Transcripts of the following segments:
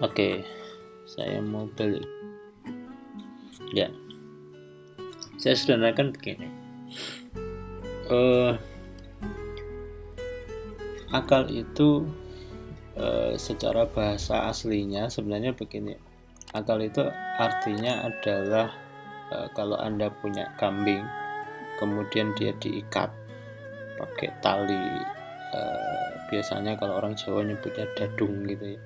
Oke, saya mau beli. Ya, saya sederhanakan begini. Eh, Akal itu secara bahasa aslinya sebenarnya begini. Akal itu artinya adalah kalau Anda punya kambing, kemudian dia diikat pakai tali. Biasanya kalau orang Jawa nyebutnya dadung gitu ya.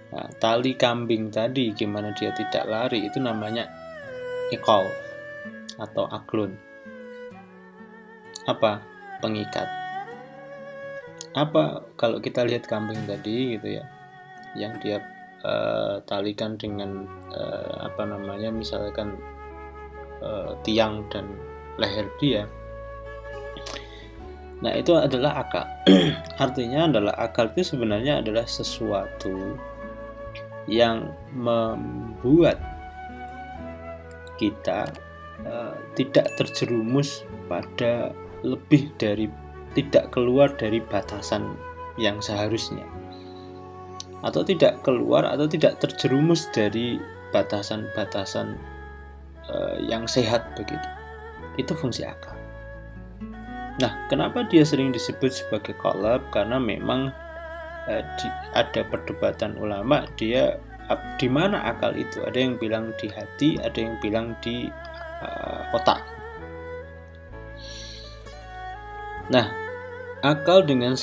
Nah, tali kambing tadi gimana dia tidak lari itu namanya ikol atau aklun. Apa? Pengikat. Apa kalau kita lihat kambing tadi gitu ya, yang dia talikan dengan apa namanya, misalkan tiang dan leher dia. Nah, itu adalah akal. Artinya adalah akal itu sebenarnya adalah sesuatu yang membuat kita tidak terjerumus pada lebih dari, tidak keluar dari batasan yang seharusnya, atau tidak keluar atau tidak terjerumus dari batasan-batasan yang sehat begitu. Itu fungsi akal. Nah, kenapa dia sering disebut sebagai kolab? Karena memang ada perdebatan ulama, dia di mana akal itu. Ada yang bilang di hati, ada yang bilang di otak. Nah, akal dengan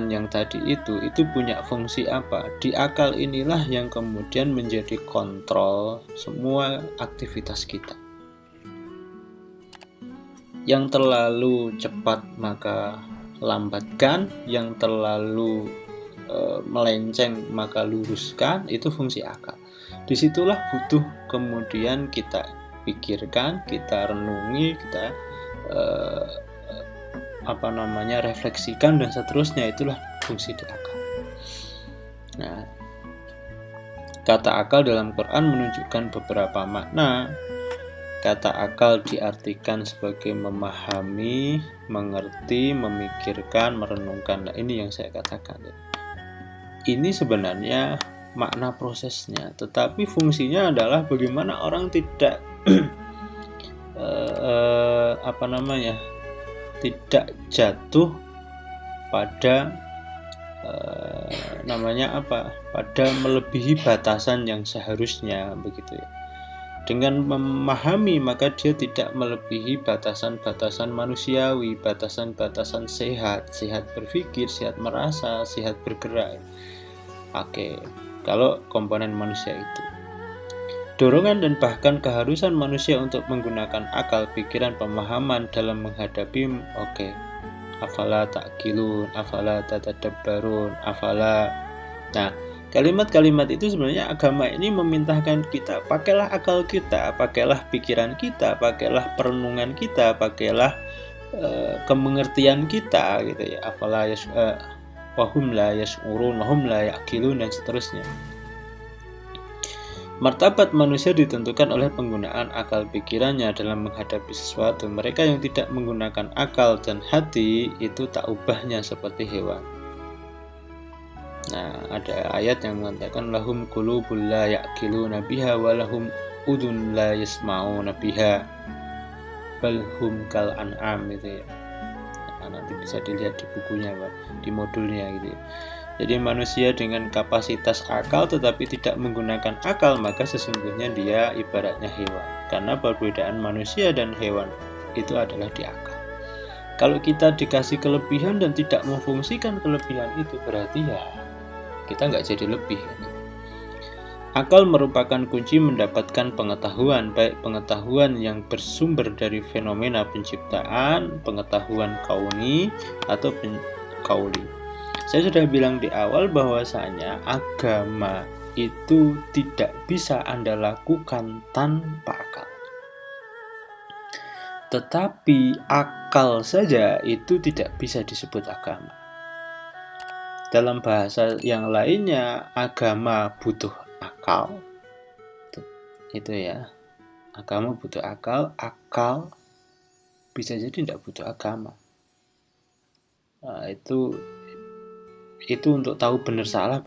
yang tadi itu punya fungsi apa? Di akal inilah yang kemudian menjadi kontrol semua aktivitas kita. Yang terlalu cepat maka lambatkan, yang terlalu melenceng maka luruskan, itu fungsi akal. Disitulah butuh kemudian kita pikirkan, kita renungi, kita refleksikan dan seterusnya. Itulah fungsi di akal. Nah, kata akal dalam Quran menunjukkan beberapa makna. Kata akal diartikan sebagai memahami, mengerti, memikirkan, merenungkan. Nah, ini yang saya katakan. Ini sebenarnya makna prosesnya, tetapi fungsinya adalah bagaimana orang tidak tidak jatuh pada pada melebihi batasan yang seharusnya begitu ya. Dengan memahami maka dia tidak melebihi batasan-batasan manusiawi, batasan-batasan sehat berpikir, sehat merasa, sehat bergerak. Oke, kalau komponen manusia itu. Dorongan dan bahkan keharusan manusia untuk menggunakan akal, pikiran, pemahaman dalam menghadapi afala ta'qilun, afala tatadabbarun, afala. Nah, kalimat-kalimat itu sebenarnya agama ini memintahkan kita, pakailah akal kita, pakailah pikiran kita, pakailah perenungan kita, pakailah kemengertian kita gitu ya. Afala wahum la yas'urun, wahum la ya'qilun, dan seterusnya. Martabat manusia ditentukan oleh penggunaan akal pikirannya dalam menghadapi sesuatu. Mereka yang tidak menggunakan akal dan hati itu tak ubahnya seperti hewan. Nah, ada ayat yang mengatakan lahum qulubul la ya'qiluna biha wa lahum udun la yasma'una biha bal hum kal an'am gitu ya. Nah, nanti bisa dilihat di bukunya Pak, di modulnya gitu ya. Jadi manusia dengan kapasitas akal tetapi tidak menggunakan akal, maka sesungguhnya dia ibaratnya hewan. Karena perbedaan manusia dan hewan itu adalah di akal. Kalau kita dikasih kelebihan dan tidak memfungsikan kelebihan itu, berarti ya kita nggak jadi lebih. Akal merupakan kunci mendapatkan pengetahuan, baik pengetahuan yang bersumber dari fenomena penciptaan, pengetahuan kauni, atau kauli. Saya sudah bilang di awal bahwasanya agama itu tidak bisa Anda lakukan tanpa akal. Tetapi akal saja itu tidak bisa disebut agama. Dalam bahasa yang lainnya, agama butuh akal. Itu ya. Agama butuh akal, akal bisa jadi tidak butuh agama. Nah, itu itu untuk tahu benar salah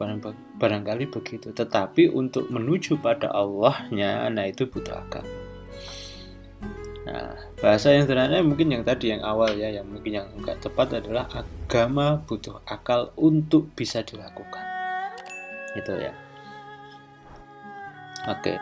barangkali begitu, tetapi untuk menuju pada Allahnya, nah itu butuh akal. Nah, bahasa yang sebenarnya mungkin yang tadi yang awal ya, yang mungkin yang enggak tepat adalah agama butuh akal untuk bisa dilakukan. Itu ya. Oke.